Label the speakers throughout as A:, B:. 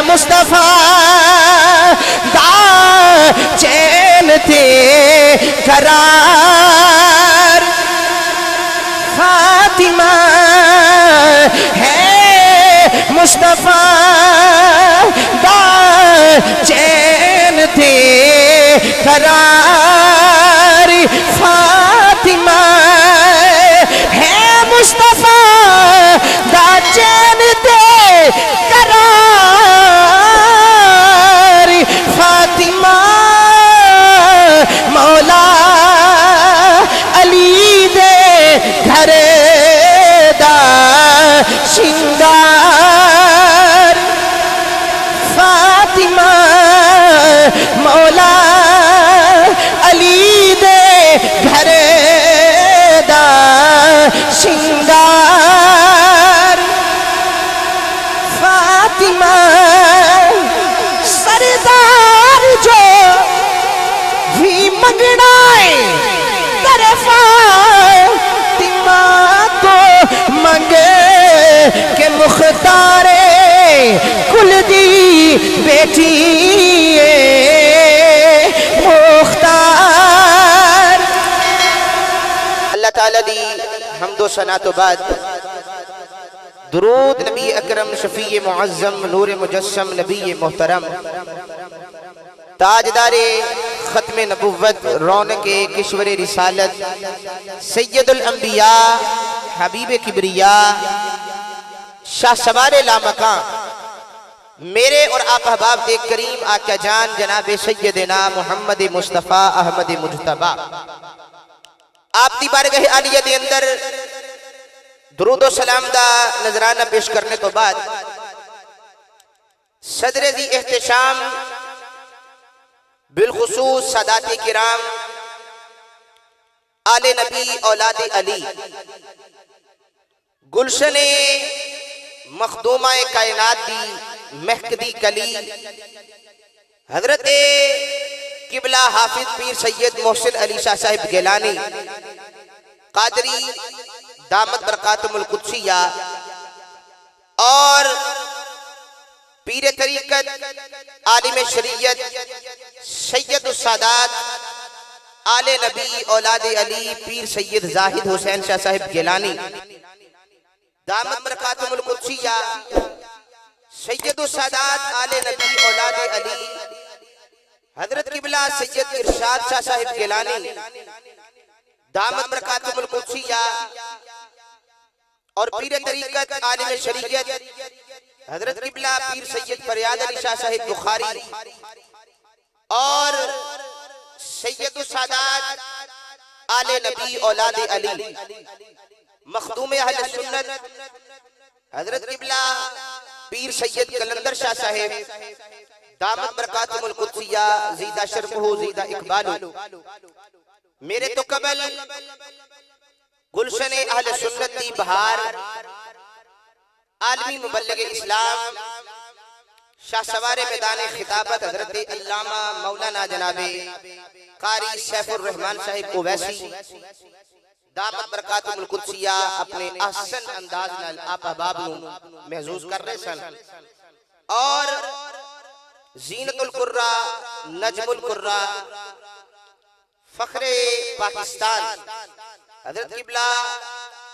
A: مصطفیٰ دا چین تھے قرار فاطمہ ہے مصطفیٰ دا چین تھے قرار فاطمہ ہے مصطفیٰ دا چین تھے قرار فاطمہ مولا علی دے گھر دا شنگار فاطمہ مولا علی دے گھر دا شنگار فاطمہ سردار جو بھی منگنا ہے فاطمہ کو منگے کہ مختار کل دی بیٹی مختار. اللہ تعالیٰ دی حمد و ثنا تو بعد درود نبی اکرم شفیع معظم نور مجسم نبی محترم تاجدار ختم نبوت رونق کشور رسالت سید الانبیاء حبیب کبریاء شاہ سوار لامکان میرے اور آپ احباب کے کریم آقا جان جناب سیدنا محمد مصطفیٰ احمد مجتبی آپ دی بارگاہ عالیہ دے اندر درود و سلام دا نذرانہ پیش کرنے تو بعد صدر دی احتشام بالخصوص سادات کرام آل نبی اولاد علی گلشن مخدومہ کائنات دی مہکدی کلی حضرت قبلہ حافظ پیر سید محسن علی شاہ صاحب گیلانی قادری دامت برکاتم القدسیہ اور پیر طریقت عالم شریعت سید السادات آل نبی اولاد علی پیر سید زاہد حسین شاہ صاحب گیلانی دامت برکاتم القدسیہ سید السادات آل نبی اولاد علی حضرت قبلہ سید ارشاد شاہ صاحب گیلانی دامت برکاتم القدسیہ اور پیر طریقت عالم شریعت حضرت قبلہ پیر سید فریاد علی شاہ صاحب بخاری اور سید السادات آل نبی اولاد علی مخدوم اہل سنت حضرت قبلہ پیر سید کلندر شاہ صاحب دامت برکاتم القدسیہ زیدہ شرفہ زیدہ اقبال میرے تو قبل گلشن اہل سنت دی بہار عالمی مبلغ اسلام شاہ سوار میدان خطابت حضرت علامہ مولانا جناب قاری سیف الرحمن صاحب اویسی دامت برکاتم القدسیہ اپنے احسن انداز نال آپ احباب نو محظوظ کر رہے سن اور زینت القرہ نجم القرہ فخر پاکستان حضرت قبلہ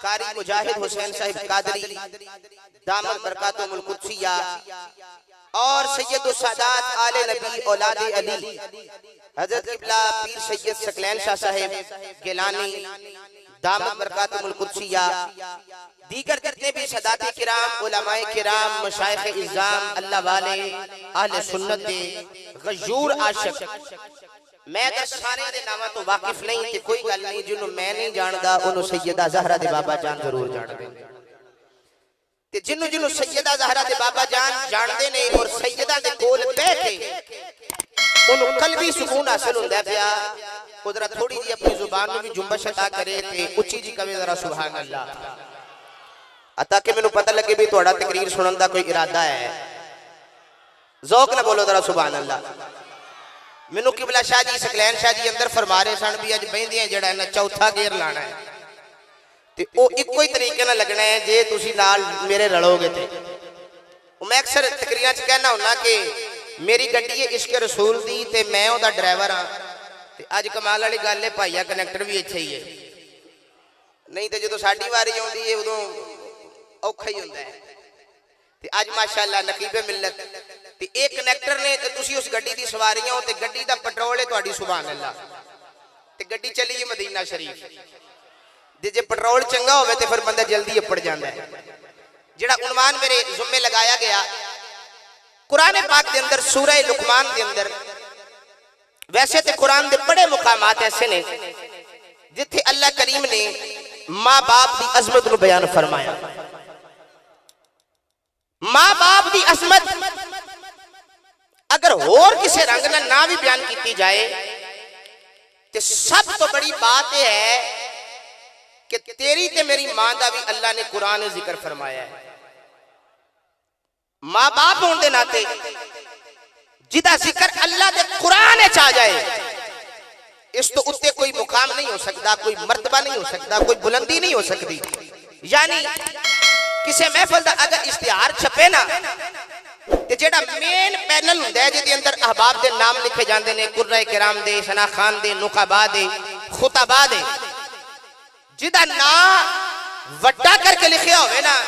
A: قاری مجاہد حسین صاحب قادری دامت برکاتم القدسیہ اور سید السادات آل نبی اولاد علی حضرت قبلہ پیر سید سکلین شاہ صاحب گیلانی دامت برکاتم القدسیہ دیگر جتنے بھی سادات کرام علماء کرام مشایخ اعظام اللہ والے اہل سنت دے غیور عاشق میں اگر سارے دے نامہ تو واقف نہیں تھے کوئی گل نہیں جنہوں میں نہیں جاندہ انہوں سیدہ زہرہ دے بابا جان ضرور جاندے جنہوں سیدہ زہرہ دے بابا جان جاندے نہیں اور سیدہ دے کول بیٹھے انہوں قلبی سکون حاصل ہوندہ پیا قدرت تھوڑی جی اپنی زبان میں بھی جنبش عطا کرے تھے اچھی جی کبھی ذرا سبحان اللہ عطا کہ میں نے پتہ لگے بھی توڑا تقریر سنندہ کوئی ارادہ ہے ذوق نہ بولو ذرا سبحان اللہ میں نے قبلہ شاہ جی سکلین شاہ جی اندر فرما رہے سن بھی آج بہن دیاں جڑا ہے نا چوتھا گیر لانا ہے تے او ایک کوئی طریقے نہ لگنا ہے جے تسی نال میرے رڑو گے تھے میں اکثر تقریراں چ کہنا ہونا کہ میری گڈی ہے عشق رسول دی تے میں او دا ڈرائیور ہاں تے اج کمال والی گل ہے بھائیا کنیکٹر بھی ایتھے ہی ہے نہیں تے جدوں ساڈی واری آوندی ہے ادوں اوکھا ہی ہوندا ہے تے اج ماشاءاللہ نقیب ملت تے ایک کنیکٹر نے تے تسی اس گڈی دی سواریاں ہو تے گڈی دا پٹرول ہے تہاڈی سبحان اللہ تے گڈی چلی ہے مدینہ شریف جے پٹرول چنگا ہوے تے پھر بندہ جلدی اپڑ جاندا ہے جڑا عنوان میرے ذمے لگایا گیا قرآن پاک دے اندر سورہ لقمان دے اندر ویسے تے قرآن دے بڑے مقامات ایسے نے جتھے اللہ کریم نے ماں باپ دی عظمت نو بیان فرمایا ماں باپ دی عظمت اگر اور کسی رنگ نہ بھی بیان کیتی جائے تے سب تو بڑی بات یہ ہے کہ تیری تے میری ماں دا بھی اللہ نے قرآن ذکر فرمایا ہے ماں باپ ہون دے ناتے جدا ذکر اللہ دے قرآن چاہ جائے اس تو اتے کوئی مقام نہیں ہو سکتا کوئی مرتبہ نہیں ہو سکتا کوئی بلندی نہیں ہو سکتی یعنی کسی محفل دا اگر اشتہار چھپے نا تے جیڑا مین پینل ہوندا ہے جدے اندر احباب دے نام لکھے جاندے نے قرۂ کرام دے ثنا خان دے نقبا دے خطبا دے جدا نا وڈا کر کے لکھیا ہوئے نا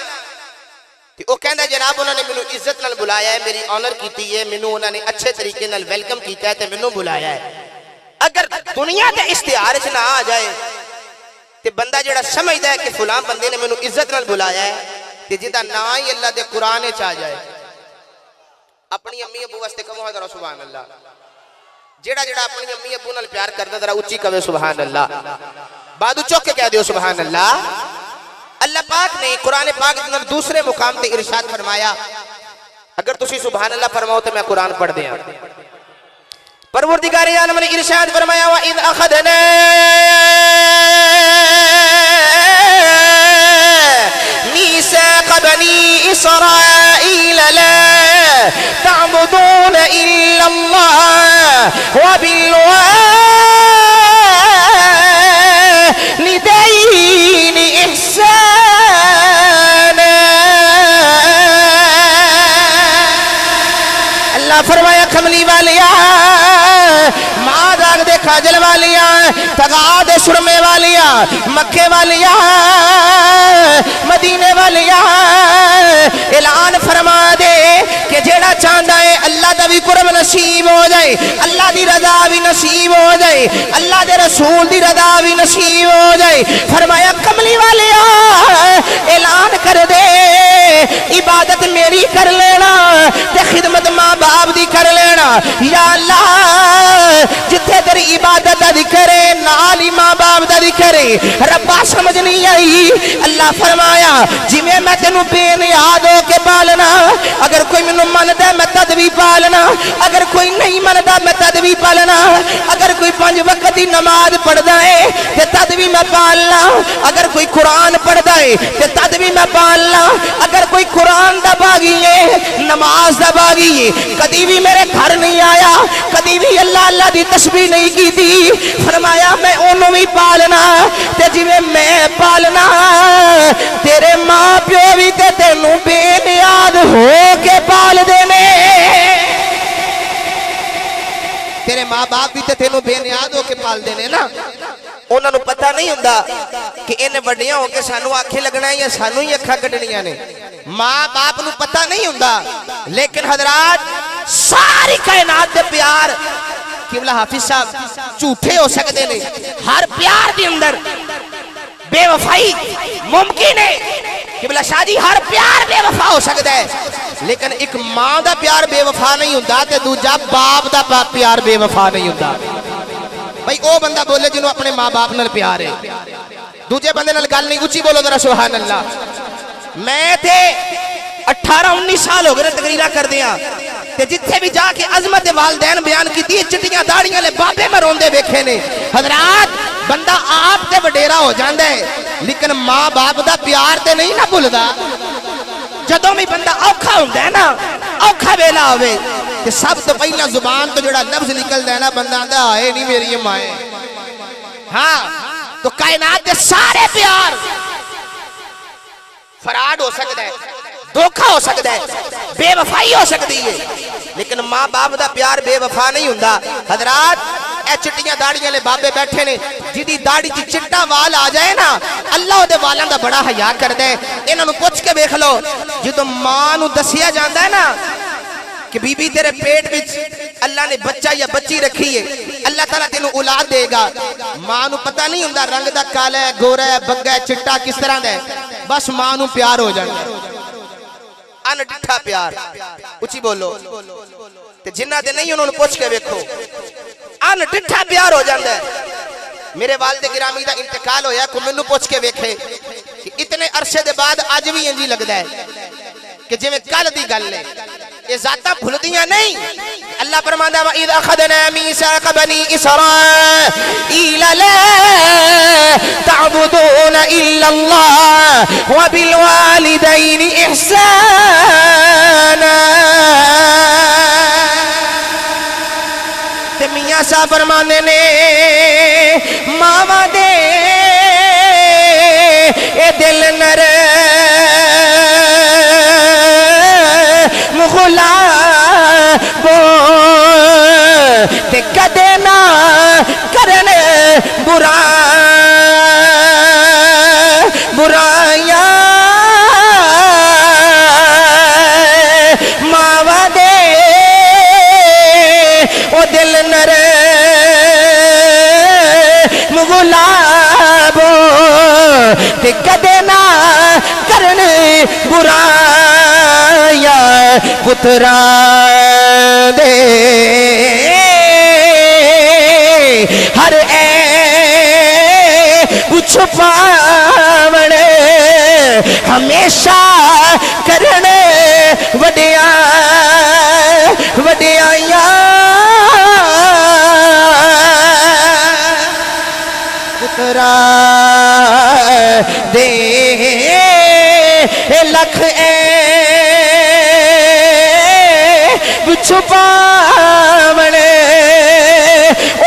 A: وہ کہندا جناب انہوں نے منو عزت نال بلایا ہے میری آنر کیتی ہے منو انہوں نے اچھے طریقے نال ویلکم کیتا ہے تے منو بلایا ہے اگر دنیا دے اشتہار چ نہ آ جائے تے بندہ جڑا سمجھدا ہے کہ فلاں بندے نے منو عزت نال بلایا ہے تے جدا نا ہی اللہ دے قرآن چ آ جائے اپنی امی ابو واسطے کہو ذرا سبحان اللہ جڑا جڑا اپنی امی ابو نال پیار کردا ذرا اونچی کہے سبحان اللہ بعد چوک کے کہہ دیو سبحان اللہ اللہ پاک نے قرآن پاک کے اندر دوسرے مقام تے ارشاد فرمایا اگر تسی سبحان اللہ فرماؤ تو میں قرآن پڑھ دیاں پروردگار عالم نے ارشاد فرمایا وَإِذْ أَخَذْنَا مِيثَاقَ بَنِي إِسْرَائِيلَ لَا تَعْبُدُونَ إِلَّا اللَّهَ وَبِالْوَالِدَيْنِ إِحْسَانًا اللہ فرمایا کملی والیا ماں داغ دے کھاجل والیا تگا دے سرمے والیا مکے والیا مدینے والیا اعلان فرما دے کہ جیڑا چاہندا ہے اللہ دا بھی قرب نصیب ہو جائے اللہ دی رضا بھی نصیب ہو جائے اللہ دے رسول دی رضا بھی نصیب ہو جائے فرمایا کملی والیا اعلان کر دے عبادت میری کر لینا تے خدمت ماں باپ دی کر لینا یا اللہ جتھے تیری عبادت دا ذکر ہے نال ہی ماں باپ دا ذکر ہے ربا سمجھ نہیں آئی اللہ فرمایا جی میں تینوں بے نیاد ہو کے پالنا اگر کوئی مینوں مندا ہے میں تد بھی پالنا اگر کوئی نہیں مندا میں تد بھی پالنا اگر کوئی 5 وقت دی نماز پڑھدا ہے تے تد بھی میں پالنا اگر کوئی قرآن پڑھدا ہے تے تد بھی میں پالنا اگر کوئی قرآن دا باغی ہے نماز دا باغی ہے کدی بھی میرے گھر نہیں آیا کدی بھی اللہ اللہ دی تسبیح نہیں کی تھی فرمایا میں انہوں بھی پالنا تے جی میں پالنا تیرے ماں پیو بھی تے تینوں بے نیاد ہو کے پال دینے تیرے ماں باپ بھی تے تینوں بے نیاد ہو کے پال دینے نا انہوں نے پتہ نہیں ہوندا کہ انہیں بڑیاں ہو کے سانو آنکھیں لگنا ہے یا سانو ہی اکھا کٹنیاں نے ماں باپ نو پتہ نہیں ہوندا لیکن حضرات ساری کائنات دے پیار قبلہ حافظ صاحب جھوٹے ہو سکتے نے ہر پیار دے اندر بے وفائی ممکن ہے قبلہ شاہ جی ہر پیار بے وفا ہو سکتا ہے لیکن ایک ماں دا پیار بے وفا نہیں ہوندا تے دوجا باپ دا پیار بے وفا نہیں ہوندا بھائی او بندہ بولے جنہوں اپنے ماں باپ نال پیار ہے دوجے بندے نال گل نہیں اونچی بولو ذرا سبحان اللہ میں تھے 18-19 سال ہو گئے تقریرہ کر دیا تے جتھے بھی جا کے عظمت والدین بیان کی دی چٹیاں داڑیاں لے بابے میں روندے بیکھے نے حضرات بندہ آپ تے وڈیرا ہو جاندے لیکن ماں باپ دا پیار تے نہیں نہ بھولدا جدوں بھی بندہ اوکھا ہوندا ہے نا اوکھا ویلا ہوے تے سب تو پہلا زبان تو جڑا لفظ نکلدا ہے نا بندہ آندا اے نہیں میری ماں ہاں تو کائنات دے سارے پیار فراڈ ہو سکتا ہے دھوکا ہو سکتا ہے، بے وفائی ہو سکتی ہے، لیکن ماں باپ دا پیار بے وفا نہیں ہوندا۔ حضرات اے چٹیاں داڑیاں لے بابے بیٹھے نے، جدی داڑی چ چٹا وال آ جائے نا اللہ دے والاں دا بڑا حیا کردا ہے۔ انہاں نوں پوچھ کے ویکھ لو، جدوں ماں نوں دسیا جاندا ہے نا کہ بی بی تیرے پیٹ وچ اللہ نے بچہ یا بچی رکھی ہے، اللہ تعالیٰ تینوں اولاد دے گا، ماں نوں پتہ نہیں ہوندا رنگ دا کالا ہے، گورا ہے، بگا ہے، چٹا کس طرح دا ہے، بس ماں نوں پیار ہو جاندا ہے، ان ڈٹھا پیار۔ اچھی بولو تے جنہ دے نہیں انہوں نے پوچھ کے ویکھو، ان ڈٹھا پیار ہو جاندا ہے۔ میرے والد گرامی دا انتقال ہویا، کو مینوں پوچھ کے ویکھے کہ اتنے عرصے دے بعد اج بھی انجی لگدا ہے کہ جویں کل دی گل ہے، یہ ذاتاں بھلدیاں نہیں۔ اللہ فرماندا ہے وَإِذْ أَخَذْنَا مِيثَاقَ بَنِي إِسْرَائِيلَ لَا تَعْبُدُونَ إِلَّا اللَّهَ وَبِالْوَالِدَيْنِ إِحْسَانًا۔ تے میاں صاحب فرماندے نے ماواں دے اے دل نرم غلامو تے کدے نہ کرن برائیاں، ماواں دے او دل نرم غلامو تے کدے نہ کرن برائیاں، پتراں دے ہر چھپاوڑ ہمیشہ کرن وڈیائیاں، پتراں دے لکھ چھپاوڑ۔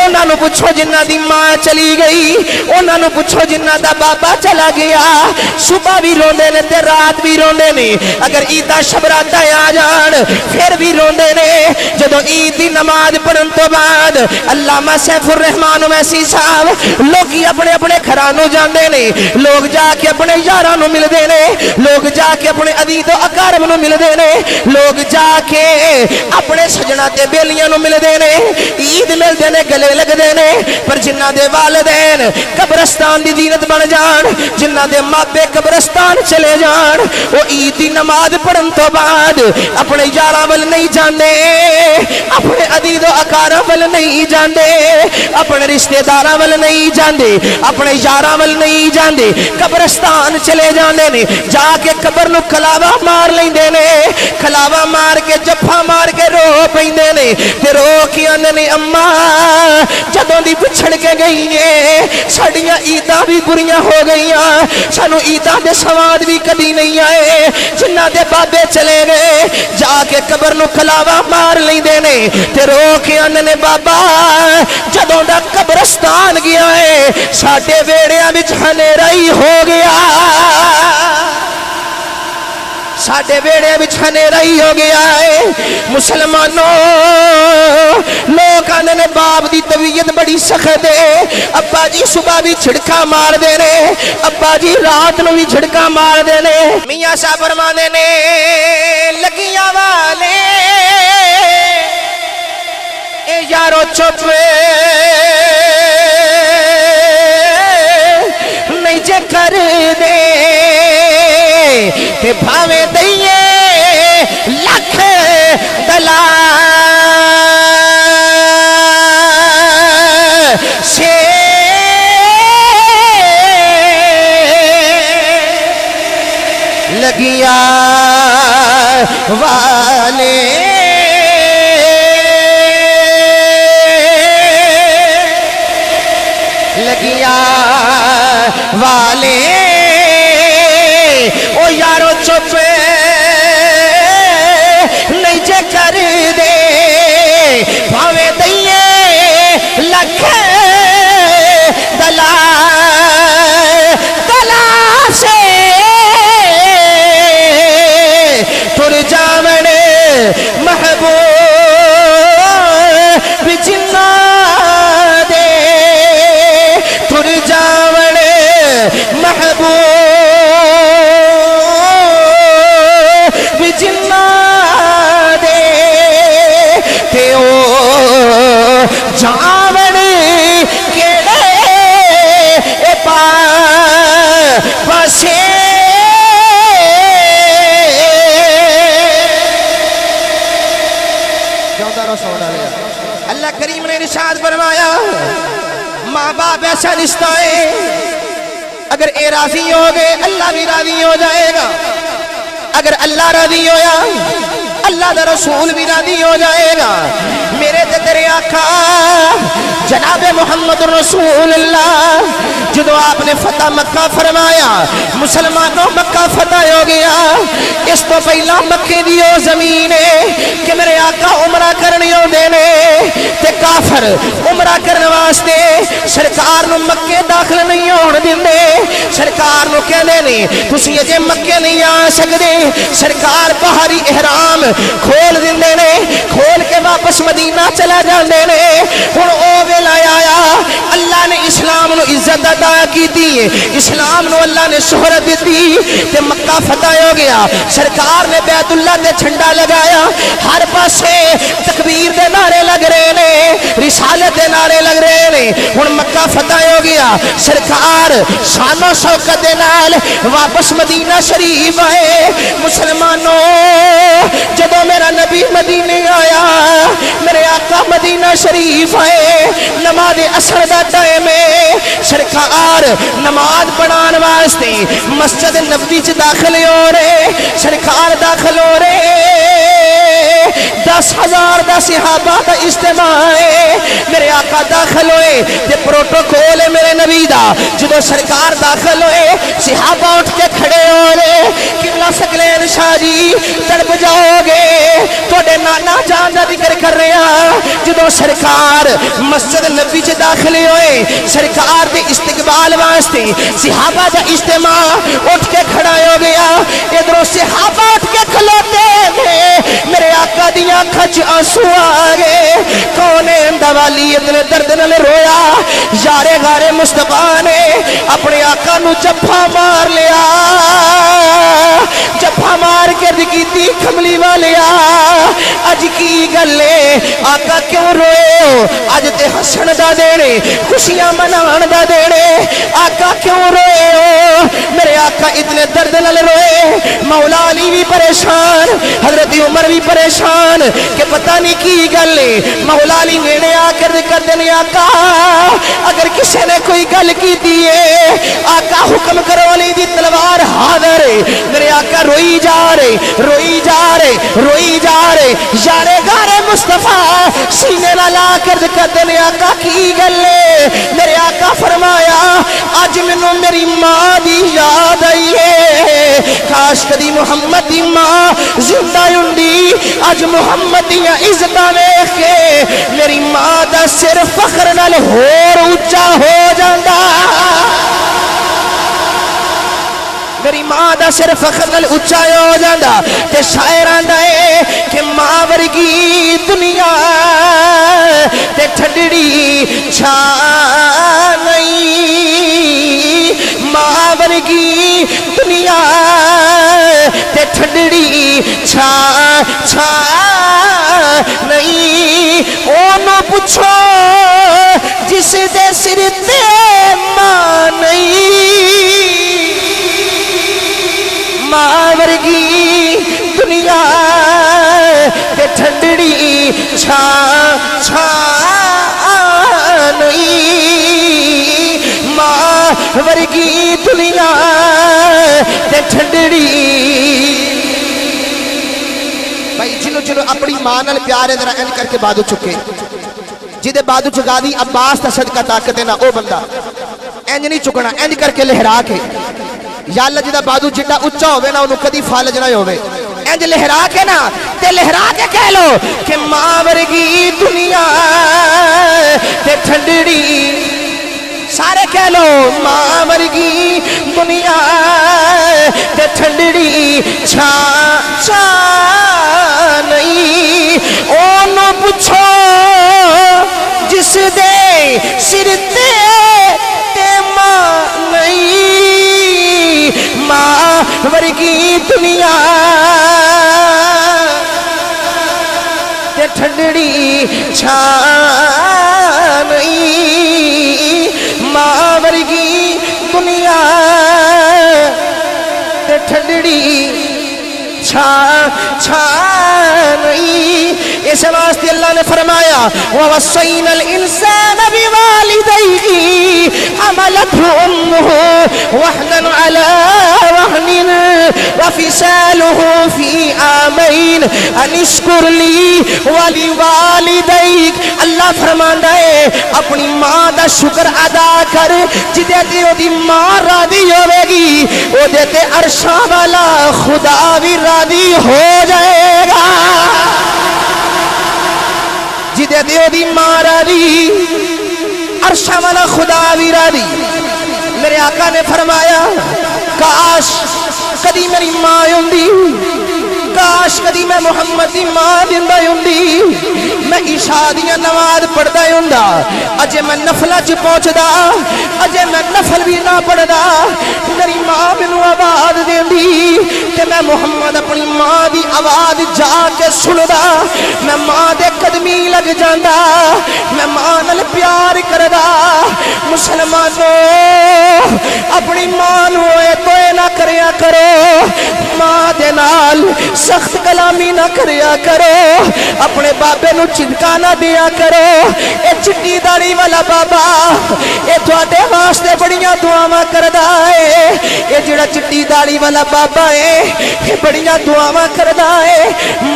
A: انہاں نوں پوچھو جنہ دی ماں چلی گئی، انہاں نوں پوچھو جنہ دا بابا چلا گیا، صبح بھی روندے نے تے رات بھی روندے نے، اگر عیداں شبراتاں آ جان پھر بھی روندے نے۔ جدوں عید دی نماز پڑھن تو بعد علامہ سیف الرحمان ویسی صاحب لوگ اپنے اپنے گھراں نوں جاندے نے، لوگ جا کے اپنے یاراں نوں ملدے نے، لوگ جا کے اپنے عزیز و اقارب نوں ملدے نے، لوگ جا کے اپنے سجنا تے بیلیاں نوں ملدے نے، عید ملدے نے، گلے لگدے نے۔ پر جنہ دے والدین قبرستان دی زینت بن جان، جنہ دے مابے قبرستان چلے جان، وہ عید دی نماز پڑھن تو بعد اپنے یاراں ول نہیں جاندے، اپنے عزیز و اقارب ول نہیں جاندے، اپنے رشتہ داراں ول نہیں جاندے، اپنے یاراں ول نہیں جاندے، قبرستان چلے جاندے نے، جا کے قبر نو کلاوا مار لیندے نے، کلاوا مار کے جفا مار کے رو پیندے نے، تے رو کے آندے نے اماں جدوں دی بچھڑ کے گئی ہیں ساڈیاں عیداں بھی بریاں ہو گئیاں، سانو عیداں دے سواد بھی کبھی نہیں آئے، جنہ دے بابے چلے گئے جا کے قبر نو کلاوا مار لیندے نے، تے رو کے آندے نے بابا جدوں دا قبرستان گیا ہے ساڈے ویڑیاں وچ ہنیرا ہی ہو گیا، ساڈے بیڑے وچ ہنیرا ہی ہو گیا ہے۔ مسلمانوں لوگ آنے نے باپ دی طبیعت بڑی سخت ہے، ابا جی صبح بھی چھڑکا مار دے نے، ابا جی رات نو بھی چھڑکا مار دے نے۔ میاں صاحب فرماندے نے لگیاں والے اے یارو چپ نہیں جے کر دے تے بھاویں دئیے لکھ دلال سے لگیا والے لگیا والے او یارو چپ نہیں جے کر دے بھاویں دئیے لکھ دلا سے اللہ کریم نے ارشاد فرمایا ماں باپ ایسا رشتہ ہے اگر اے راضی ہو گئے اللہ بھی راضی ہو جائے گا، اگر اللہ راضی ہویا اللہ دا رسول بھی راضی ہو جائے گا۔ میرے تے تیرے آقا جناب محمد رسول اللہ جدو آپ نے فتح مکہ فرمایا، مسلمانوں مکہ فتح ہو گیا، اس تو پہلا مکے دی او زمین ہے کہ میرے آقا عمرہ کرنی ہو دینے تے کافر عمرہ کرنے واسطے سرکار نو مکے داخل نہیں ہون دیندے، سرکار نو کہندے نے تسی اجے مکے نہیں آ سکدے، سرکار باہری احرام کھول دیندے نے، کھول کے واپس مدینہ چلا جاندے نے۔ ہن او ویلا آیا اللہ نے اسلام نو عزت عطا کیتی، اسلام نو اللہ نے شہرت دیتی تے مکہ فتح ہو گیا، سرکار نے بیت اللہ تے جھنڈا لگایا، ہر پاسے تکبیر دے نعرے لگ رہے نے، رسالت دے نعرے لگ رہے نے۔ ہن مکہ فتح ہو گیا، سرکار شان و شوکت دے نال واپس مدینہ شریف آئے۔ مسلمانوں جدو میرا نبی مدینے آیا، میرے آقا مدینہ شریف آئے، نماز عصر دا ٹائم ہے، سرکار نماز پڑھان واسطے مسجد نبوی چ داخل ہو رہے، سرکار داخل ہو رہے، 10,000 دا صحابہ دا اجتماع ہے، میرے آقا داخل ہوئے تے پروٹوکول ہے میرے نبی دا، جدو سرکار داخل ہوئے صحابہ اٹھ کے کھڑے ہو رہے، قبلہ سکلین شاہ جی تڑپ جاؤ گے، توڑے نانا جان دا ذکر کر رہے ہیں۔ جدو سرکار مسجد نبی چ داخل ہوئے، سرکار دے استقبال واسطے صحابہ دا اجتماع اٹھ کے کھڑا ہو گیا، ادھروں صحابہ اٹھ کے کھلوتے تھے، میرے آقا دی آنکھاں چ آنسو آ گئے، کونین دا والی اتنے درد نال رویا، یارے غارے مصطفیٰ نے اپنے آقا نو جفا مار لیا، جفا مار کے دکیتی کھملی والیا، اج کی گلے آقا کیوں روئے ہو، اج تے حسن دا دینے خوشیاں منان دا دینے، آقا کیوں روئے ہو، میرے آقا اتنے درد نال روئے، مولا علی بھی پریشان، حضرت عمر بھی پریشان کہ پتہ نہیں کی گلے، مولا علی نیڑے آ کر دینے آقا اگر کسی نے کوئی گل کی دیئے آقا حکم کرو علی دی تلوار حاضر ہے، میرے آقا روئی جا رہے روئی جا رہے روئی جا رہے، یارے گارے مصطفیٰ سینے لا کر دینے آقا کی گلے، میرے آقا فرمایا آج منو میری ماں دی یاد آئی ہے، کاش کدی محمد دی ماں زندہ ہندی، آج محمد دی عزتاں ویکھ کے میری ماں دا سر فخر نال ہور اونچا ہو جاندا، میری ماں دا سر فخر نال اونچا ہو جاندا، تے شاعر آندا ہے کہ ماں ورگی دنیا تے ٹھڈڑی چھا نہیں، ماں ورگی دنیا تے ٹھڈڑی چھا چھا نہیں، اونوں پوچھو جس دے سر تے ماں نہیں، ماں ورگی دنیا تے ٹھڈڑی چھا چھا نہیں، ماں ورگی دنیا تے ٹھڈڑی۔ بھائی جنو اپنی ماں نال پیار ہے ذرا انج کر کے بادو چکے، جدے بادو چکا دی عباس دا صدقہ طاقت ہے نا او بندہ انج نہیں چکنا، انج کر کے لہرا کے، یا اللہ جدہ بادو جڈا اچھا ہوئے نا انہوں کدی فالج نہ ہوئے، انج لہرا کے نا تے لہرا کے کہہ لو کہ ماں ورگی دنیا تے ٹھڈڑی، سارے کہہ لو ماں ورگی دنیا تے ٹھڈڑی چھا چھا نہیں، اونوں پوچھو جس دے سر تے ماں نہیں، ماں ورگی دنیا تے ٹھڈڑی چھا نہیں، ماں ورگی دنیا تے ٹھڈڑی چھا چھا نہیں، اس واسطے
B: فرمایا وَوَصَّيْنَا الْإِنسَانَ بِوَالِدَيْهِ حَمَلَتْهُ أُمُّهُ وَهْنًا عَلَى وَهْنٍ وَفِصَالُهُ فِي عَامَيْنِ أَنِ اشْكُرْ لِي وَلِوَالِدَيْكَ اللہ فرماندا ہے اپنی ماں دا شکر ادا کر جدے تے اودی ماں راضی ہوے گی اودے تے عرشاں والا خدا بھی راضی ہو جائے گا جدے تے اودی ماں راضی عرشاں والا خدا بھی راضی میرے آقا نے فرمایا کاش کدی میری ماں ہوندی کاش کدی میں محمد دی ماں دیندا ہوندی میں عشاء دی نماز پڑھدا ہوندا اجے میں نفلاں چ پہنچدا اجے میں نفل بھی نہ پڑھدا میری ماں مینوں آواز دیندی تے میں محمد اپنی ماں دی آواز جا کے سندا میں ماں دے قدمی لگ جاندا میں ماں نال پیار کردا مسلمانوں اپنی ماں نوں توے نہ کریا کرو ماں دے نال سخت کلامی نہ کریا کرو اپنے بابے نو چنکا نہ دیا کرو اے چٹی داڑھی والا بابا اے تواڈے واسطے بڑیاں دعاواں کردا اے اے جڑا چٹی داڑھی والا بابا اے اے بڑیاں دعاواں کردا اے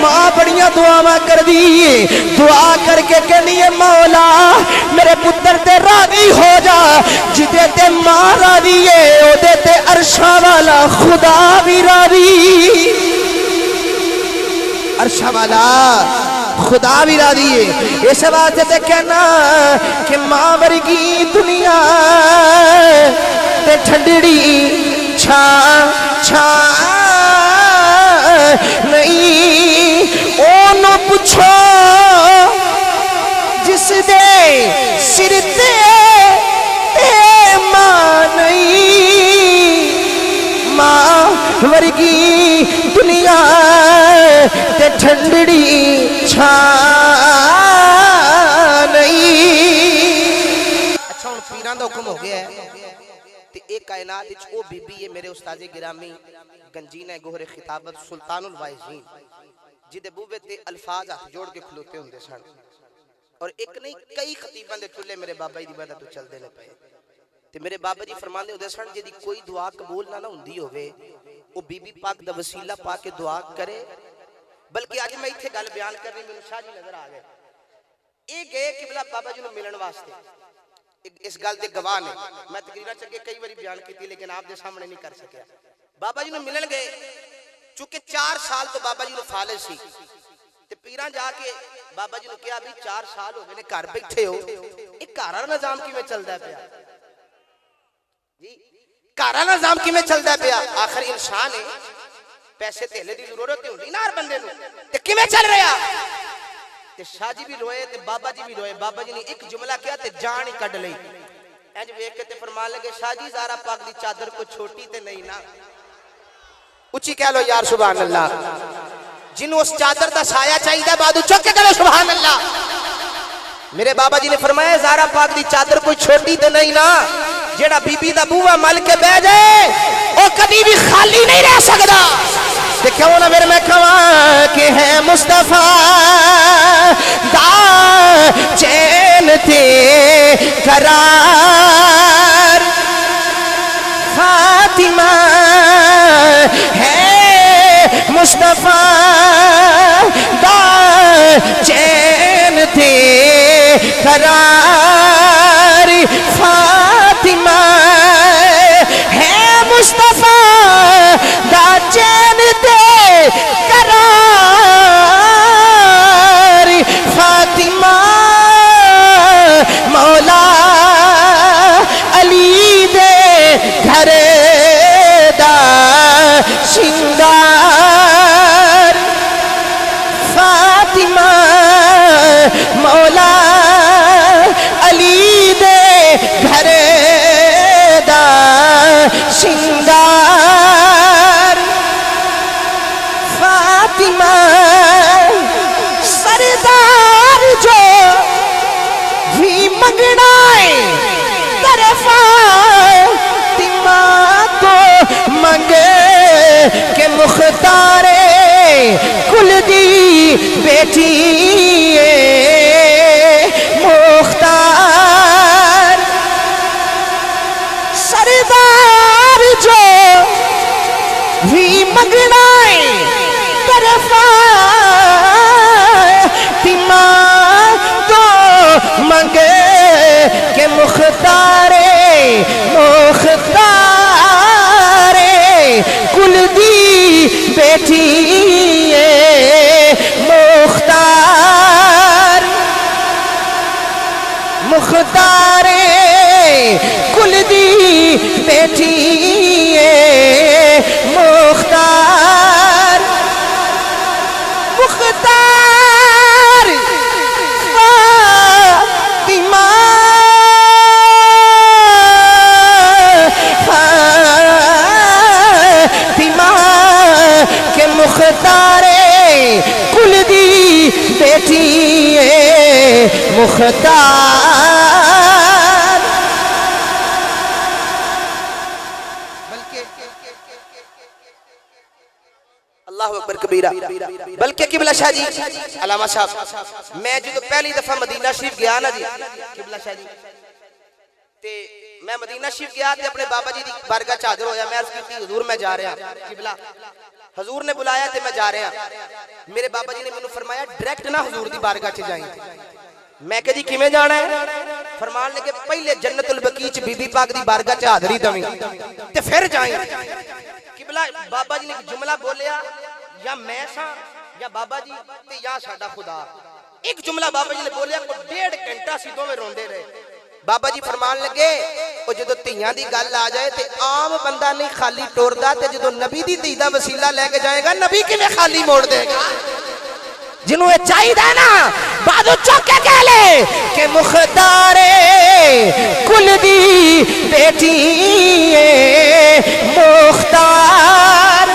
B: ماں بڑیاں دعاواں کردی اے دعا کر کے کہنی اے مولا میرے پتر تے راضی ہو جا جدے تے ماں راضی اے او دے تے عرشاں والا خدا بھی راضی عرشہ والا خدا بھی راضی ہے اس واسطے تے کہنا کہ ماں ورگی دنیا تے ٹھنڈڑی چھاں چھاں نہیں اونوں پوچھو جس دے سر تے ماں نہیں ماں ورگی دنیا تے ٹھنڈڑی چھاں نہیں
A: اچھا ہن پیراں دا حکم ہو گیا ہے تے ایک کائنات وچ او بی بی ہے میرے استاد گرامی گنجینہ گوہر خطابت سلطان الوائزین جدے بوبے تے الفاظ ہاتھ جوڑ کے کھلوتے ہوندے سن اور ایک نہیں کئی خطیباں دے چولے میرے بابا جی دی مدد تو چلدے نے پئے تے میرے بابا جی فرماندے ہوندے سن جدی کوئی دعا قبول نہ ہوندی ہوے او بی بی پاک دا وسیلہ پا کے دعا کرے بلکہ آج میں ایتھے گل بیان کرنی میں شاہ جی نظر آ گئے اے گئے قبلہ بابا جی نوں ملن واسطے اس گل دے گواہ نے میں تقریرا چگے کئی باری بیان کیتی لیکن آپ دے سامنے نہیں کر سکیا بابا جی نوں ملن گئے چونکہ 4 سال تو بابا جی نوں فالج سی تے پیراں جا کے بابا جی نوں کہا بھی 4 سال ہو گئے نے گھر بیٹھے ہو اے گھر والا نظام کیویں چلدا پیا جی گھر والا نظام کیویں چلدا پیا آخر انسان ہے پیسے تھیلے دی ضرورت ہوندی نا ہر بندے نوں تے کیویں چل رہا تے شاہ جی بھی روئے تے بابا جی بھی روئے بابا جی نے ایک جملہ کیا تے جان ہی کڈ لئی انج ویکھ کے تے فرمان لگے شاہ جی زہرا پاک دی چادر کو چھوٹی تے نہیں نا اچھی کہہ لو یار سبحان اللہ جنوں اس چادر دا سایہ چاہیے بادو چک کے کرو سبحان اللہ میرے بابا جی نے فرمایا زہرا پاک دی چادر کوئی چھوٹی تے نہیں نا جیڑا بی بی دا بوہا مل کے بہ جائے او کبھی بھی خالی نہیں رہ سکدا تے کیوں نہ پھر میں کہاں کہ ہے مصطفیٰ دا چین تے قرار فاطمہ ہے مصطفیٰ دا چین تے قرار فاطمہ ہے مصطفیٰ دا چین تے قرار فاطمہ مولا علی دے گھر دا شنگار فاطمہ مولا علی دے گھر دا شنگار فاطمہ سردار جو بھی منگنا ہے طرفا فاطمہ کو منگے کہ مختار کل دی بیٹی
B: بیٹی مختار مختار فاطمہ فاطمہ کے مختار کل دی بیٹی مختار
A: اللہ اکبر کبیرہ. بلکہ قبلہ شاہ جی علامہ صاحب میں جو پہلی دفعہ مدینہ شریف گیا نا جی قبلہ شاہ جی تے میں مدینہ شریف گیا تے اپنے بابا جی دی بارگاہ چادر ہویا میں عرض کی حضور میں جا رہا قبلہ حضور نے بلایا تے میں جا رہا میرے بابا جی نے مجھے فرمایا ڈائریکٹ نہ حضور دی بارگاہ چ جائیں میں کہ جی کیویں جانا ہے فرمان لگے پہلے جنت البقیع چ بی بی پاک دی بارگاہ چ حاضری دویں تے پھر جائیں قبلہ بابا جی نے جملہ بولیا یا میں سا یا بابا جی تے یا ساڈا خدا ایک جملہ بابا جی نے بولیا کو 1.5 گھنٹہ سی دوویں روندے رہے بابا جی فرمان لگے او جدو تیاں دی گل آ جائے تے عام بندہ نہیں خالی ٹوردا تے جدو نبی دی دھی دا وسیلہ لے کے جائے گا نبی کیویں خالی موڑ دے گا
B: جنہوں یہ چاہیے نا بادو چوکے کہہ لے کہ مختار کل دی بیٹی مختار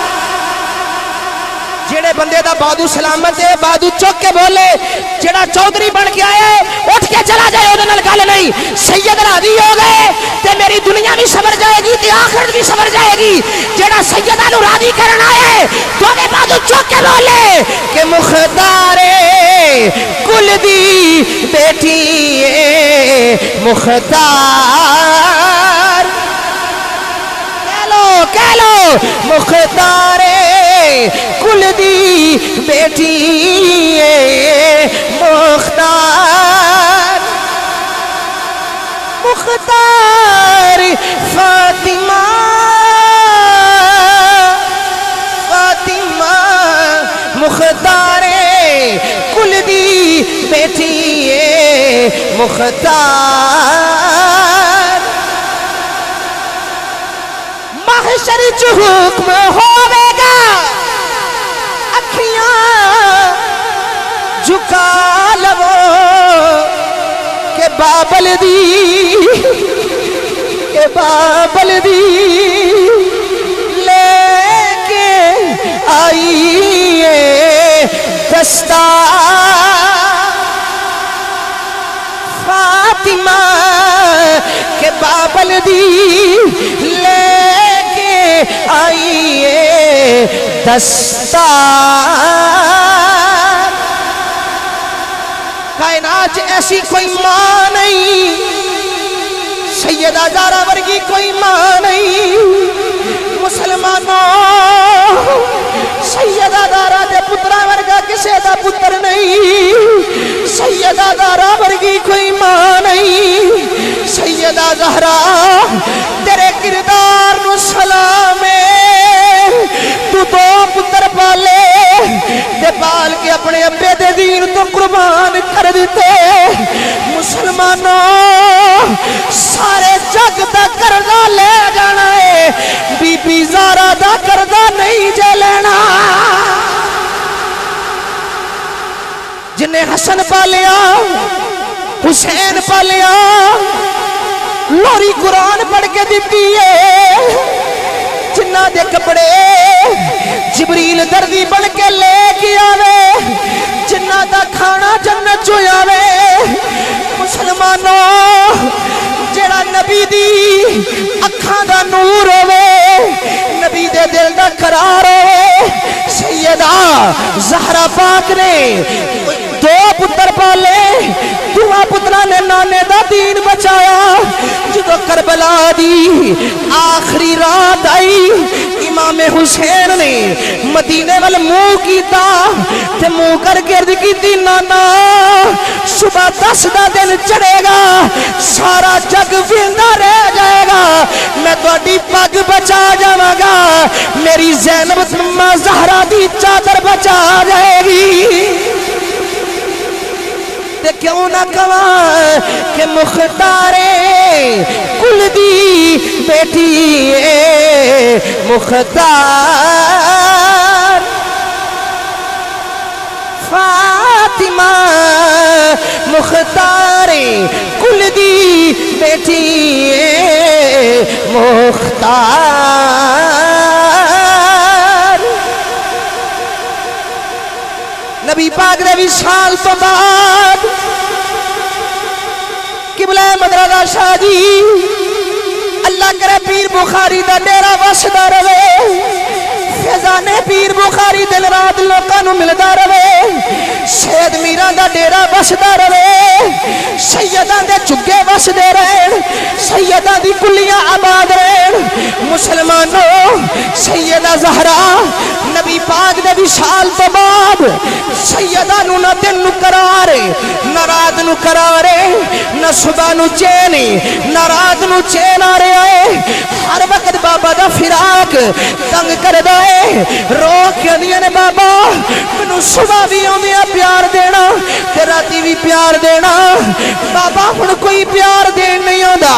B: جڑے بندے دا بادو سلامت ہے بادو چوک کے بولے جڑا چودھری بن کے آئے اٹھ کے چلا جائے وہ دنال گل نہیں سید راضی ہو گئے تے میری دنیا بھی سبر جائے گی تے آخرت بھی سبر جائے گی جڑا سیدہ نو راضی کرنا آئے تو میں بادو چوک کے بولے کہ مختار کل دی بیٹی مختار کہہ لو مختار کل دی بیٹی مختار مختار فاطمہ فاطمہ مختار کل دی بیٹی مختار محشر جو حکم ہوے گا اکھیاں جھکا لو کہ بابل دی لے کے آئی دستار فاطمہ کہ بابل دی لے آئیے دستار کائنات ایسی کوئی ماں نہیں سیدہ زہرا ورگی کوئی ماں نہیں مسلمانوں سیدہ زہرا دے پترا ورگا کسے دا پتر نہیں سیدہ زہرا ورگی کوئی ماں نہیں سیدہ زہرا تیرے کردار نو سلام تو دو پتر پالے تے پال کے اپنے ابے دے دین تو قربان کر دیتے مسلمانوں سارے جگ دا کردہ لے جانا ہے بی بی زہرا دا کردہ نہیں جے لینا جنہیں حسن پالیا حسین پالیا لوری قرآن پڑھ کے دیتی ہے جنہ دے کپڑے جبریل دردی بن کے لے کے آوے جنہ دا کھانا جنت جو آوے مسلمانوں جڑا نبی دی اکھاں دا نور ہوئے نبی دے دل دا قرار ہوئے سیدہ زہرا پاک نے دو پتر پالے دعا پترہ نے نانے دا دین بچایا جدو کربلا دی آخری رات آئی امام حسین نے مدینے وال منہ کیتا تے منہ کر گرد کیتی نانا صبح 10 دا دن چڑھے گا سارا جگ ویندا رہ جائے گا میں تہاڈی پگ بچا جاواں گا میری زینب ماں زہرا دی چادر بچا جائے گی تے کیوں نہ کہاں کہ مختارے کل دی بیٹی مختار فاطمہ مختارے کل دی بیٹی مختار نبی پاک دے وصال تو بعد قبلہ مدرسہ شاہ جی اللہ کرے پیر بخاری دا ڈیرا وسدا رہے فیضان پیر بخاری دل رات لوکاں نوں ملدا رہے سید میران دا ڈیرا وسدا رہے سیداں دے چگے وسدے رہن سیداں دی کلیاں آباد رہن مسلمانوں سیدہ زہرا نبی پاک دے وصال تو بعد سیدہ نو نہ دن نو قرار نہ رات نو قرار نہ صبح نو چین نہ رات نو چین آ رہا ہے ہر وقت بابا دا فراق تنگ کردا ہے رو کے دیا نے بابا منو صبح بھی آندیا پیار دینا تے راتی بھی پیار دینا بابا ہن کوئی پیار دین نہیں آندا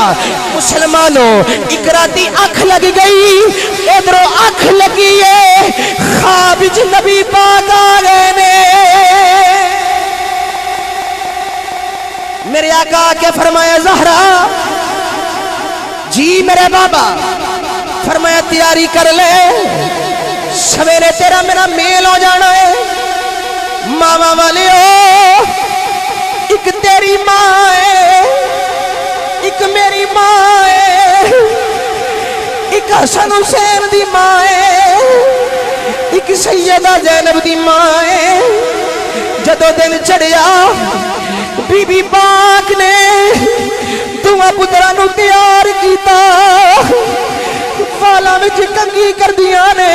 B: مسلمانوں ایک راتی اکھ لگ گئی ادھروں اکھ لگی ہے خواب وچ نبی پاک آ گئے نے میرے آقا کے فرمایا زہرا جی میرے بابا فرمایا تیاری کر لے سویرے تیرا میرا میل ہو جانا ہے ماما والے ہو ایک تیری ماں ہے ایک میری ماں ہے ایک حسن حسین دی ماں ہے ایک سیدہ زینب دی ماں ہے جدو دن چڑھیا بی بی پاک نے دعا پترا نو تیار کیتا والا وچ کنگھی کر دیا نے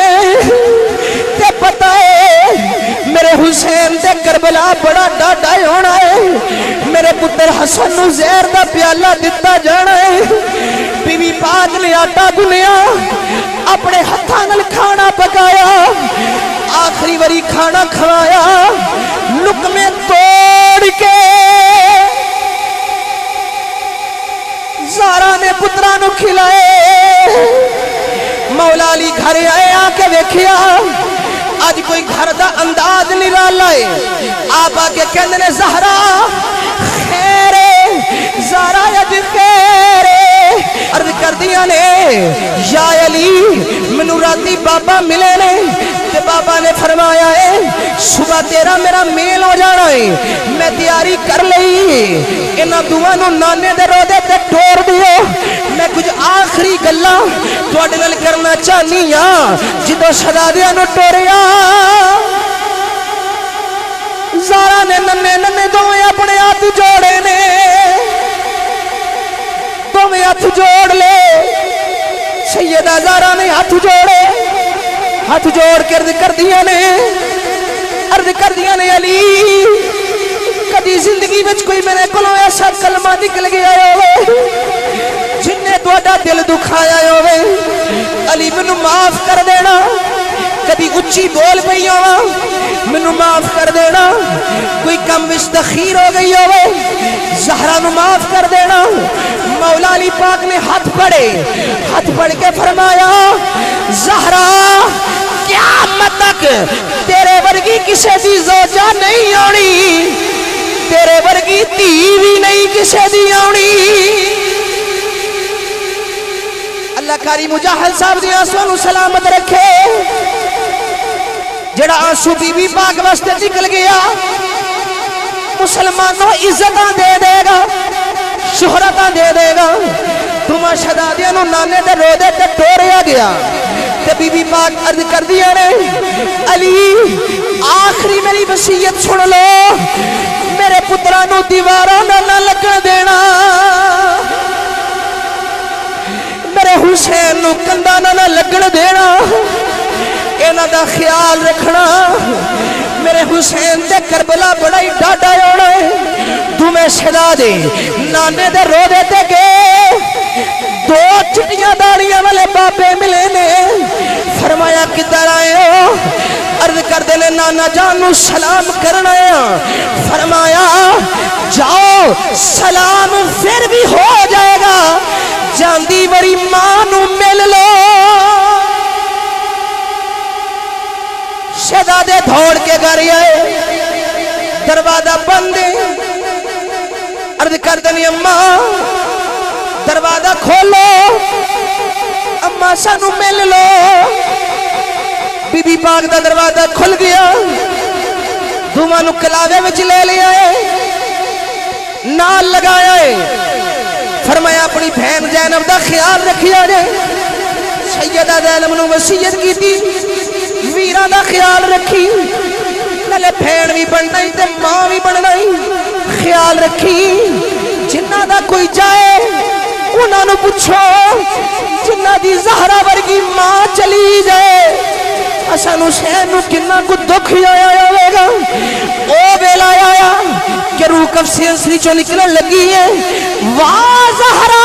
B: تے پتہ ہے میرے حسین تے کربلا بڑا ڈاڈا ہونا ہے میرے پتر حسن نو زہر دا پیالہ دتا جانا ہے بی بی پاک نے آٹا گنیا اپنے ہتھاں نال کھانا پکایا آخری واری کھانا کھوایا لقمے توڑ کے زہرا نے پترا نو کھلائے مولا علی گھر آئے آکے ویکھیا آج کوئی گھر دا انداز نہیں رہا ہے آپ آکے کہنے نے زہرا خیرے زہرا یج خیرے عرض کر دیا نے یا علی منو راتی بابا ملے نے تے بابا نے فرمایا ہے صبح تیرا میرا میل ہو جانا ہے میں تیاری کر لئی انہاں دعا نو نانے دے رو دے تے ٹور دیو میں کچھ آخری گلا تواڈے نال کرنا چاہنی ہاں جدو شہزادیاں نو ٹوریا زہرا نے ننے ننے دوویں اپنے ہاتھ جوڑے نے دوویں ہاتھ جوڑ لے سیدہ زہرا نے ہاتھ جوڑے ہاتھ جوڑ کے عرض کر دیا نے علی کدی زندگی وچ کوئی میرے کولوں ایسا کلمہ نکل گیا ہوئے جن نے تہاڈا دل دکھایا ہوئے علی مینوں معاف کر دینا کدی اچھی بول پئی ہوا مینوں معاف کر دینا کوئی کم وچ تخیر ہو گئی ہوئے زہرا نو معاف کر دینا مولا علی پاک نے ہاتھ پڑھ کے فرمایا زہرا قیامت تک تیرے ورگی کسے دی زوجہ نہیں آنی تیرے ورگی تھی بھی نہیں کسے دی آنی اللہ کاری مجاہد صاحب دی آنسوں نو سلامت رکھے جڑا آنسو بی بی پاک واسطے نکل گیا مسلمانوں عزتاں دے دے گا شہرتاں دے دے گا تمہاں شہزادیاں نو نانے دے رو دے تے ٹوریا گیا تے بی بی پاک عرض کر دیا نے علی آخری میری وصیت سن لو میرے پترا نو دیواراں نہ لگن دینا میرے حسین نو کنداں نہ لگن دینا انہاں دا خیال رکھنا میرے حسین دے کربلا بڑا ہی ڈاڈا ہونا ہے تمہیں شہزادے نانے دے رو دے تے گئے دو چٹیاں داڑیاں والے بابے ملے نے فرمایا کدھر آئے ہو عرض کر دے لے نانا جان نو سلام کرنا ہے فرمایا سلام پھر بھی ہو جائے گا جاندی میری ماں نو مل لو شہزادے دوڑ کے گھر آئے دروازہ بند عرض کر دنی اماں دروازہ کھولو اماں سانو مل لو بی بی پاک دا دروازہ کھل گیا دوما نو کلاوے وچ لے لیا ہے نال لگایا ہے فرمایا اپنی بہن زینب دا خیال رکھیا جے سیدہ زینب نو وصیت کی تھی ویران دا خیال رکھی نلے بہن بھی بننا ہی تے ماں بھی بننا ہی خیال رکھی جنہ دا کوئی جائے انہاں نو پوچھو جنہ دی زہرا ورگی ماں چلی جائے اسانو شہر نو کنا کو دکھ آیا ہوئے گا او بیلا آیا کہ روح کفسی انسری چو نکلن لگی ہے واہ زہرا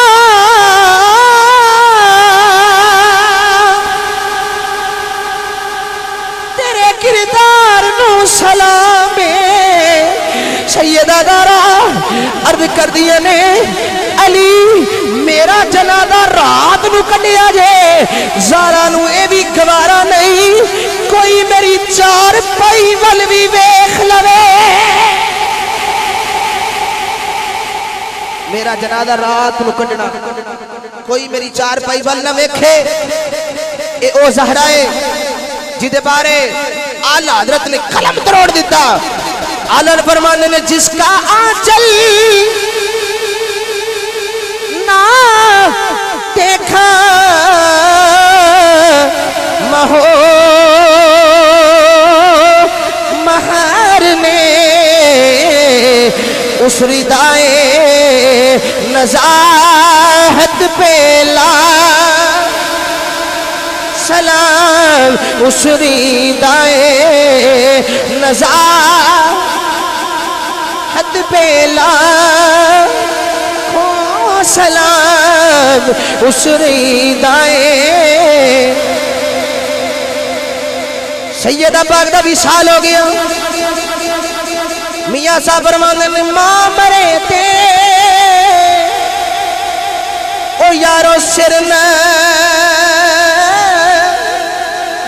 B: تیرے کردار نو سلامے سیدہ دارا عرض کر دیا نے علی میرا جنازہ رات نو کٹیا جے زارا نو اے بھی گوارا نہیں کوئی میری چار پائی ول بھی ویکھ لوے میرا جنازہ رات نو کٹنا کوئی میری چار پائی ول نہ ویکھے اے او زہرا ہے جدے بارے آلہ حضرت نے قلم تروڑ دیتا آلہ فرمانے نے جس کا آنچل نہ دیکھا مہو مہر نے اس ردائے نزاہت پیلا سلام اس ردائے نزاہت پیلا سلام اس ردائے سیدہ پاک دا وصال ہو گیا میاں صاحب فرماندے ماں مرے تے او یارو سرنا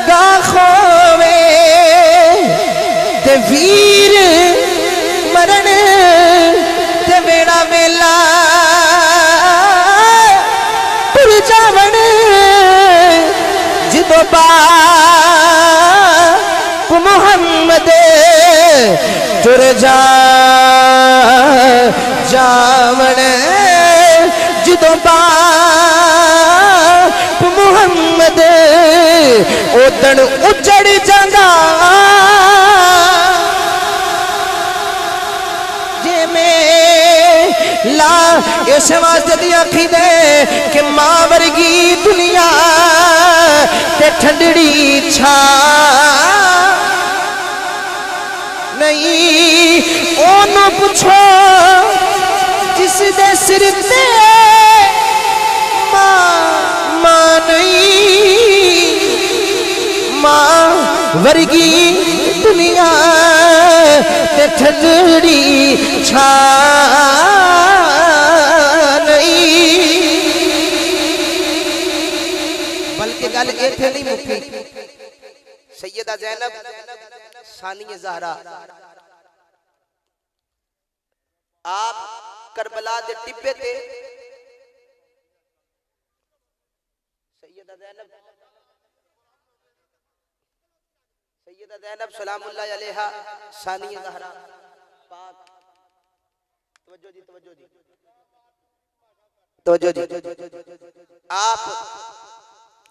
B: گا خوے تے ویر مرن تے بیڑا ویلا پر جاون جدو باپ محمد جر جاون جدو باپ محمد اودن اجڑ جاندہ جے میں لا اس واسطے دی آنکھی دے کہ ماں ورگی دنیا تے ٹھنڈڑی چھا نہیں اونوں پوچھو جس دے سر تے ماں نہیں ماں ورگی دنیا تے ٹھنڈڑی چھا نہیں بلکہ گل ایتھے نہیں مکی سیدہ زینب ثانی زہرا آپ کربلا دے ٹبے تے سیدہ زینب سلام اللہ علیہا ثانی زہرا پاک توجہ جی آپ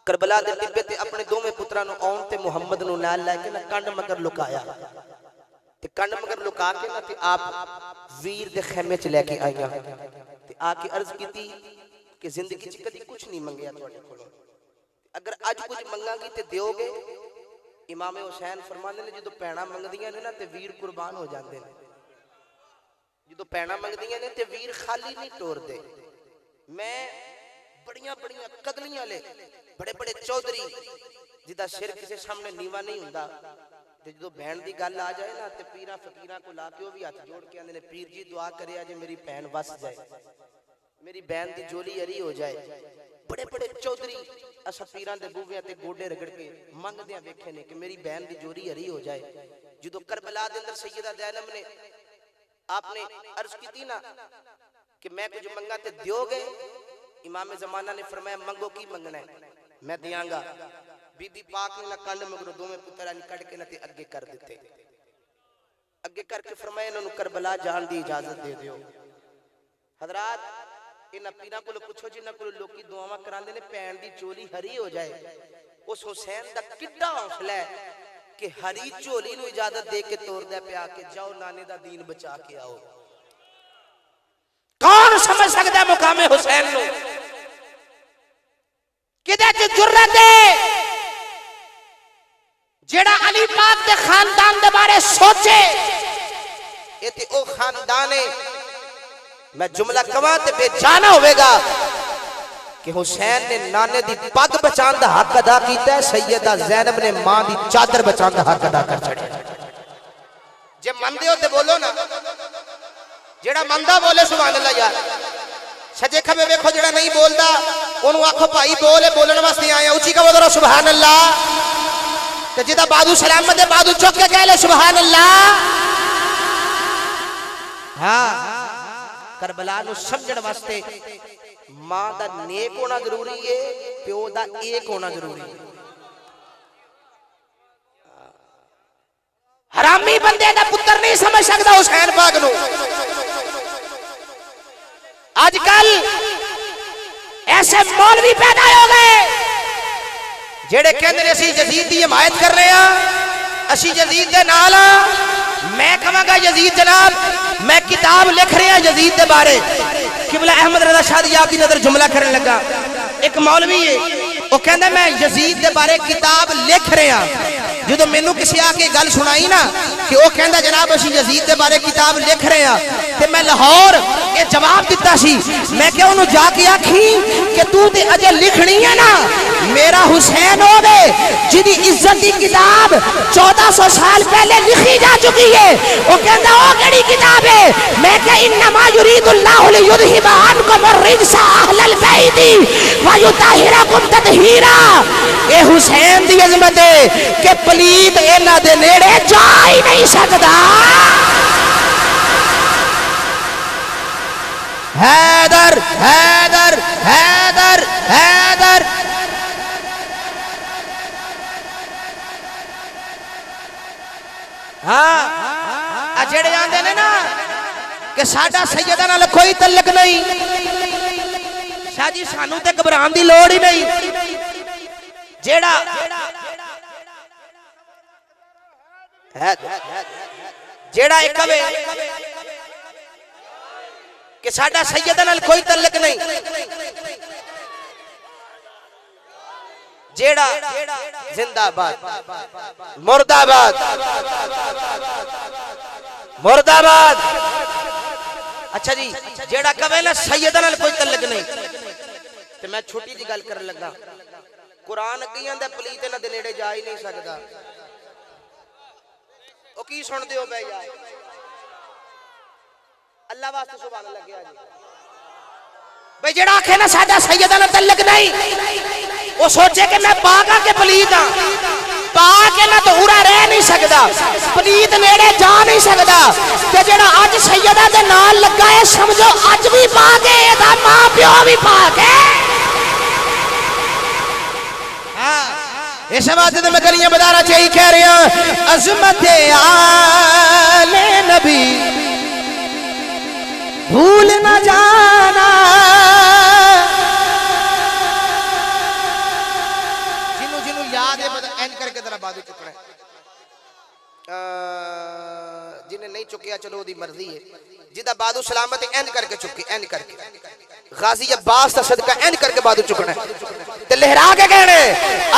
B: کربلا دے ٹبے تے اپنے دو میں پترہ نو اون تے محمد نو نال لائے کے نا کنڈ مگر لکایا تے کنڈ مگر لکا کے نا تے آپ ویر دے خیمے چ لے کے آئیا تے آ کے عرض کی تھی کہ زندگی چ کدی کچھ نہیں منگیا تواڈے کولوں اگر اج کچھ منگاں گی تے دیو گے امام حسین فرماندے نے جدوں پیڑاں منگدیاں نے نا تے ویر قربان ہو جاندے نے جدوں پیڑاں منگدیاں نے تے ویر خالی نہیں ٹور دے میں بڑیاں بڑیاں قدلیاں لے بڑے بڑے چودھری جدا سر کسی سامنے نیوا نہیں ہوندا
A: تے جدوں بہن دی گل آ جائے نا تے پیراں فقیراں کو لا کے وہ بھی ہاتھ جوڑ کے آندے نے پیر جی دعا کریا جے میری بہن وس جائے، میری بہن دی جولی ہری ہو جائے۔ بڑے بڑے چودھری اسا پیراں دے بوویاں تے گوڈے رگڑ کے منگدیاں ویکھے نے کہ میری بہن دی جولی ہری ہو جائے۔ جدوں کربلا دے اندر سیدہ زینب نے آپ نے عرض کی تھی نا کہ میں کچھ منگا تے دیو گے، امام زمانہ نے فرمایا منگو کی منگنا ہے میں دیاں گا۔ بی بی پاک نے نہ کنڈ مگرو دو میں پترہ نکڑ کے نہ تے اگے کر دیتے، اگے کر کے فرمایا انہوں کربلا جان دی اجازت دے دیو۔ حضرات انہاں پیراں کولوں پوچھو جنہاں کولوں لوکی دعاواں کراندے نے بہن دی چولی ہری ہو جائے، اس حسین دا کڈا حوصلہ ہے کہ ہری چولی نو اجازت دے کے توڑ دے پیا کہ جاؤ نانے دا دین بچا کے آؤ۔ کون سمجھ سکتا ہے مقام حسین نو؟ کدے چ جرت ہے جیڑا علی پاک دے خاندان دے بارے سوچے؟ یہ تے او خاندان ہے، میں جملہ کواں تے بے جانا ہوئے گا کہ حسین نے نانے دی پگ بچان دا حق ادا کیتا ہے، سیدہ زینب نے ماں دی چادر بچان دا حق ادا کر چھڑیا۔ جے مندے ہو تے بولو نا، جیڑا مندہ بولے سبحان اللہ یار، سجے کھبے ویکھو جیڑا نہیں بولدا اونوں آکھو بھائی بولے بولن واسطے آیا، اونچی کہو ذرا سبحان اللہ۔ تے جدا بادو سلامت ہے بادو چوک کے کہہ لے سبحان اللہ۔ ہاں کربلا نو سمجھن واسطے ماں دا نیک ہونا ضروری ہے، پیو دا ایک ہونا ضروری ہے۔ حرامی بندے دا پتر نہیں سمجھ سکتا حسین پاک نو۔ آج کل ایسے مولوی پیدا ہو گئے جیڑے کہندے نے اسی یزید دی حمایت کر رہے ہیں، اسی یزید دے نال ہاں۔ میں کہاں گا یزید جناب میں کتاب لکھ رہے ہیں یزید دے بارے، قبلہ احمد رضا شاہ دی آپ دی نظر جملہ کرنے لگا، ایک مولوی ہے وہ کہندا میں یزید دے بارے کتاب لکھ رہے ہیں۔ جدو مینوں کسی آ کے گل سنائی نا کہ وہ کہندا جناب اسی یزید دے بارے کتاب لکھ رہے ہیں تے میں لاہور یہ جواب دیتا سی، میں کہ انہوں جا کے آکھی کہ تو تے اجے لکھنی ہے نا میرا حسین ہوگے جدی عزت دی کتاب 1400 سال پہلے لکھی جا چکی ہے۔ وہ کہندا وہ کیڑی کتاب ہے؟ میں کہ انما یرید اللہ لیذھب عنکم الرجس اہل البیت ویطہرکم تطہیرا۔ اے حسین دی عظمت ہے کہ پلیت انہاں دے نیڑے جا ہی نہیں سکدا۔ حیدر حیدر حیدر حیدر ہاں جڑے آندے نے نا کہ ساڈا سیدہ نال کوئی تعلق نہیں، شاہ جی سانو تے گھبران دی لوڑ ہی نہیں۔ جیڑا جیڑا ایک کہے کہ ساڈا سیدہ نال کوئی تعلق نہیں، جیڑا زندہ آباد مرد آباد مرد آباد۔ اچھا جی جیڑا کہے نا سیدہ نال کوئی تعلق نہیں تے میں چھوٹی جی گل کرن لگا، قرآن اگے آندا پلیت انہاں دے نیڑے جا ہی نہیں سکدا۔ او کی سن دے ہو بے یار اللہ واسطے سبحان اللہ کیا جی بھئی جڑا آکھے نا ساڈا سیدہ نال تعلق نہیں وہ سوچے کہ میں پاک آ کے پلیت ہاں، پاک ہے نا تو اورا رہ نہیں سکدا، پلیت نیڑے جا نہیں سکدا۔ تے جڑا اج سیدہ دے نال لگا ہے سمجھو اج بھی پاک ہے، دا ماں پیو بھی پاک ہے۔ اس بات میں گلیاں بدارا چاہیے کہہ رہے ہیں عظمت آل نبی بھول نہ جانا۔ جنوں جنوں یاد ہے این کر کے ذرا بازو چکنا ہے، جنہیں نہیں چکیا چلو دی مرضی ہے، جدہ بادو سلامت ہے این کر کے چکے، این کر کے غازی عباس تا صدقہ این کر کے بادو چکنا ہے تے لہرا کے کہنے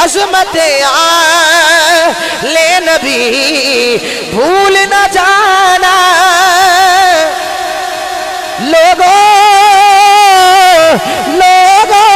A: عظمت آل نبی بھول نہ جانا لوگوں لوگوں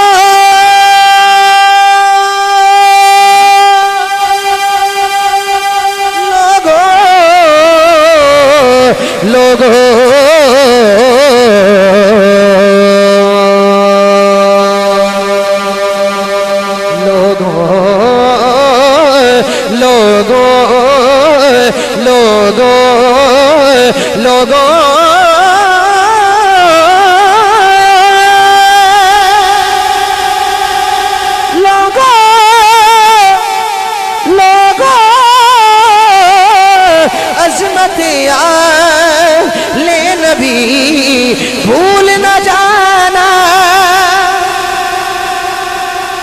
B: کبھی بھول نہ جانا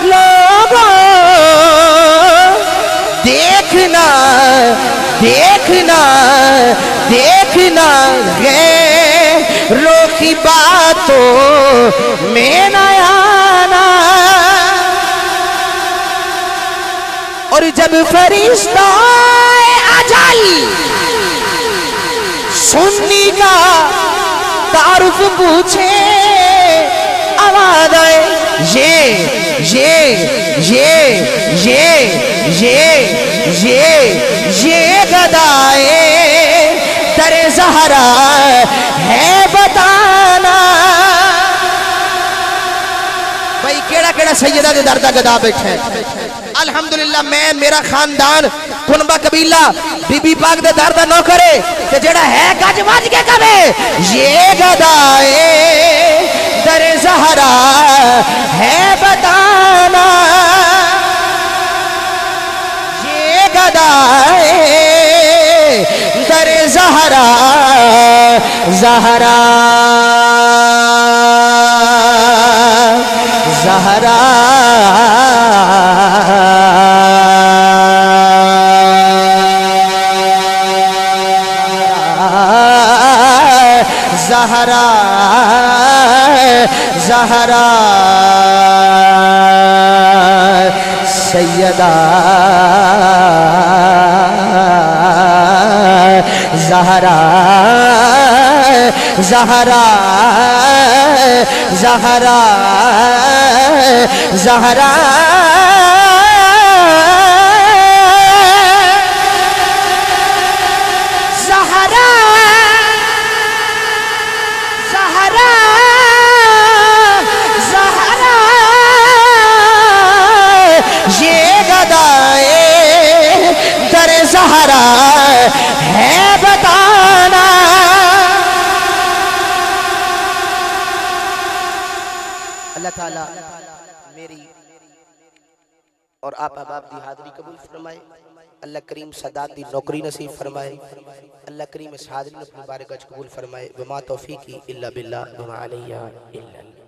B: لوگوں دیکھنا دیکھنا دیکھنا غیروں کی باتوں میں نہ آنا اور جب فرشتہ اجل سنی کا تعارف پوچھے آواز آئے یہ گدائے در زہرا ہے بتانا بھائی کیڑا کیڑا سیدہ دے دردہ گدا بیٹھے الحمدللہ میں میرا خاندان کنبہ قبیلہ بی بی پاک دے دردہ نو کرے کہ جڑا ہے گج واج کے کبھے یہ گدائے در زہرا ہے بتانا یہ گدائے در زہرا زہرا زہرا زہرا زہرا سیدہ زہرا زہرا زہرا زہرا زہرا ہے بتانا اللہ تعالیٰ میری اور آپ احباب دی حاضری قبول فرمائے اللہ کریم سادات دی نوکری نصیب فرمائے اللہ کریم اس حاضری اپنی بارگاہ قبول فرمائے وما توفیقی الا باللہ وما علیہ الا اللہ